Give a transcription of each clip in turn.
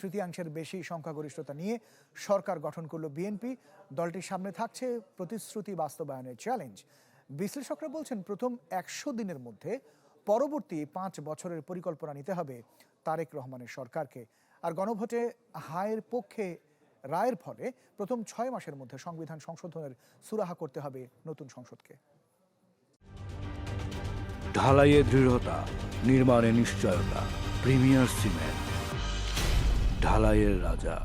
তৃতীয়াংশের বেশি সংখ্যাগরিষ্ঠতা নিয়ে সরকার গঠন করল বিএনপি। দলটির সামনে থাকছে প্রতিশ্রুতি বাস্তবায়নের চ্যালেঞ্জ। বিশ্লেষকরা বলছেন, প্রথম 100 দিনের মধ্যে পরবর্তী 5 বছরের পরিকল্পনা নিতে হবে তারেক রহমানের সরকারকে। আর গণভোটে হায়ের পক্ষে রায়ের ফলে প্রথম 6 মাসের মধ্যে সংবিধান সংশোধনের সুরাহা করতে হবে নতুন সংসদকে। ঢালাইয়ে দৃঢ়তা, নির্মাণে নিশ্চয়তা। প্রিমিয়ার সিমেন্ট, ঢালাইয়ের রাজা।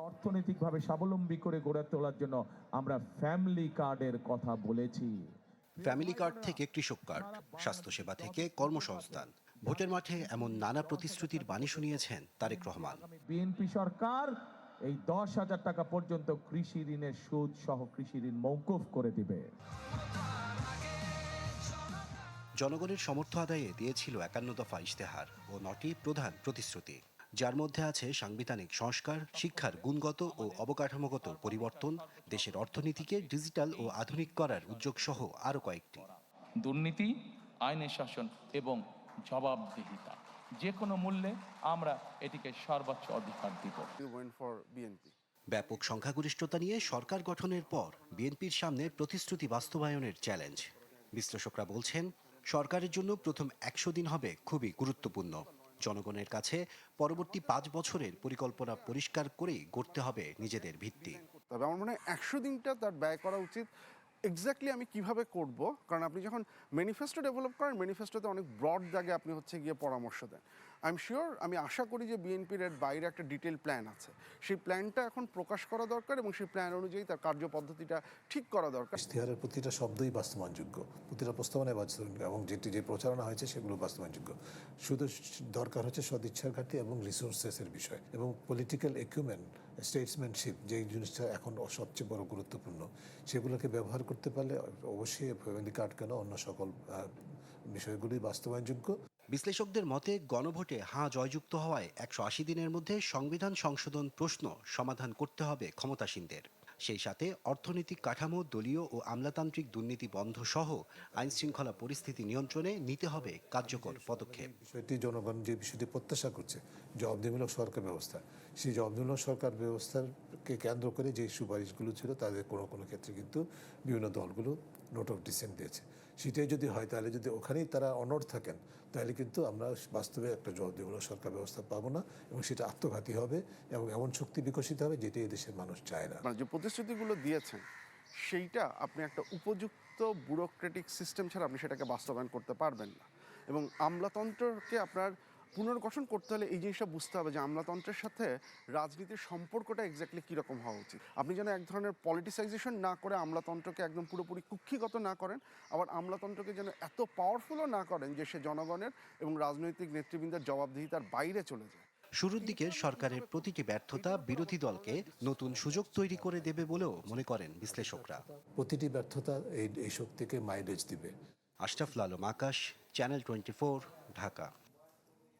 অর্থনৈতিকভাবে স্বাবলম্বী করে গড়ে তোলার জন্য আমরা ফ্যামিলি কার্ডের কথা বলেছি। ফ্যামিলি কার্ড থেকে কৃষক কার্ড, স্বাস্থ্যসেবা থেকে কর্মসংস্থান, ভোটের মাঠে এমন নানা প্রতিশ্রুতির বাণী শুনিয়েছেন তারেক রহমান। বিএনপি সরকার এই 10,000 টাকা পর্যন্ত কৃষি ঋণের সুদ সহ কৃষি ঋণ মওকুফ করে দিবে। জনগণের সমর্থ আদায়ে দিয়েছিল 51 দফা ইশতেহার ও 9টি প্রধান প্রতিশ্রুতি, যার মধ্যে আছে সাংবিধানিক সংস্কার, শিক্ষার গুণগত ও অবকাঠামোগত পরিবর্তন, দেশের অর্থনীতিকে ডিজিটাল ও আধুনিক করার উদ্যোগ সহ আরও কয়েকটি। দুর্নীতি, আইনের শাসন এবং জবাবদিহিতা, যে কোনো মূল্যে আমরা এটিকে সর্বোচ্চ অধিকার দিব। ব্যাপক সংখ্যাগরিষ্ঠতা নিয়ে সরকার গঠনের পর বিএনপির সামনে প্রতিশ্রুতি বাস্তবায়নের চ্যালেঞ্জ। বিশ্লেষকরা বলছেন, সরকারের জন্য প্রথম 100 দিন হবে খুবই গুরুত্বপূর্ণ। জনগণের কাছে পরবর্তী 5 বছরের পরিকল্পনা পরিষ্কার করেই গড়তে হবে নিজেদের ভিত্তি। তবে আমার মনে হয় 100 দিনটা তার ব্যয় করা উচিত এক্স্যাক্টলি আমি কিভাবে করব। কারণ আপনি যখন ম্যানিফেস্টো ডেভেলপ করেন, ম্যানিফেস্টোতে অনেক ব্রড দাগে আপনি গিয়ে পরামর্শ দেন। আমি আশা করি যে বিএনপির এর বাইরে একটা ডিটেল প্ল্যান আছে। সেই প্ল্যানটা এখন প্রকাশ করা দরকার এবং সেই প্ল্যান অনুযায়ী তার কার্যপদ্ধতিটা ঠিক করা দরকার। ইশতেহারের প্রতিটা শব্দই বাস্তবায়নযোগ্য, প্রতিটা প্রস্তাবনায় বাস্তবায়নযোগ্য এবং যে প্রচারণা হয়েছে সেগুলো বাস্তবায়নযোগ্য। শুধু দরকার হচ্ছে সদিচ্ছার ঘাটতি এবং রিসোর্সেসের বিষয় এবং পলিটিক্যাল একুইপমেন্ট, স্টেটসম্যানশিপ, যেই জিনিসটা এখন সবচেয়ে বড় গুরুত্বপূর্ণ, সেগুলোকে ব্যবহার করতে পারলে অবশ্যই ফ্যামিলি কার্ড কেন অন্য সকল বিষয়গুলি বাস্তবায়নযোগ্য। বিশ্লেষকদের মতে, গণভোটে হাঁ জয়যুক্ত হওয়ায় 180 দিনের মধ্যে সংবিধান সংশোধন প্রশ্ন সমাধান করতে হবে ক্ষমতাসীনদের। সেই সাথে অর্থনৈতিক কাঠামো, দলীয় ও আমলাতান্ত্রিক দুর্নীতি বন্ধ সহ আইন শৃঙ্খলা পরিস্থিতি নিয়ন্ত্রণে নিতে হবে কার্যকর পদক্ষেপ। জনগণ যে বিষয়টি প্রত্যাশা করছে, জবাবদিহিমূলক সরকার ব্যবস্থা, সেই জবাবদিহিমূলক সরকার ব্যবস্থাকে কেন্দ্র করে যে সুপারিশগুলো ছিল তাদের কোনো কোনো ক্ষেত্রে কিন্তু বিভিন্ন দলগুলো নোট অফ ডিসেন্ট দিয়েছে। সেটাই যদি হয়, তাহলে যদি ওখানেই তারা অনড় থাকেন, তাহলে কিন্তু আমরা বাস্তবে একটা জবাবদিহিমূলক সরকার ব্যবস্থা পাবো না এবং সেটা আত্মঘাতী হবে এবং এমন শক্তি বিকশিত হবে যেটা এই দেশের মানুষ চায় না। যে প্রতিশ্রুতিগুলো দিয়েছেন সেইটা আপনি একটা উপযুক্ত ব্যুরোক্রেটিক সিস্টেম ছাড়া আপনি সেটাকে বাস্তবায়ন করতে পারবেন না। এবং আমলাতন্ত্রকে আপনার পুনর্গঠন করতে হলে এই জিনিসটা বুঝতে হবে যে আমলাতন্ত্রের সাথে রাজনীতির সম্পর্কটা এক্স্যাক্টলি কীরকম হওয়া উচিত। আপনি যেন এক ধরনের পলিটিসাইজেশন না করে আমলাতন্ত্রকে একদম পুরোপুরি কুক্ষিগত না করেন, আবার আমলাতন্ত্রকে যেন এত পাওয়ারফুলও না করেন যে সে জনগণের এবং রাজনৈতিক নেতৃবৃন্দের জবাবদিহিতার বাইরে চলে যায়। শুরুর দিকে সরকারের প্রতিটি ব্যর্থতা বিরোধী দলকে নতুন সুযোগ তৈরি করে দেবে বলেও মনে করেন বিশ্লেষকরা। প্রতিটি ব্যর্থতা এই শক্তিকে মাইলেজ দিবে। আশরাফুল আলম আকাশ, চ্যানেল 24, ঢাকা।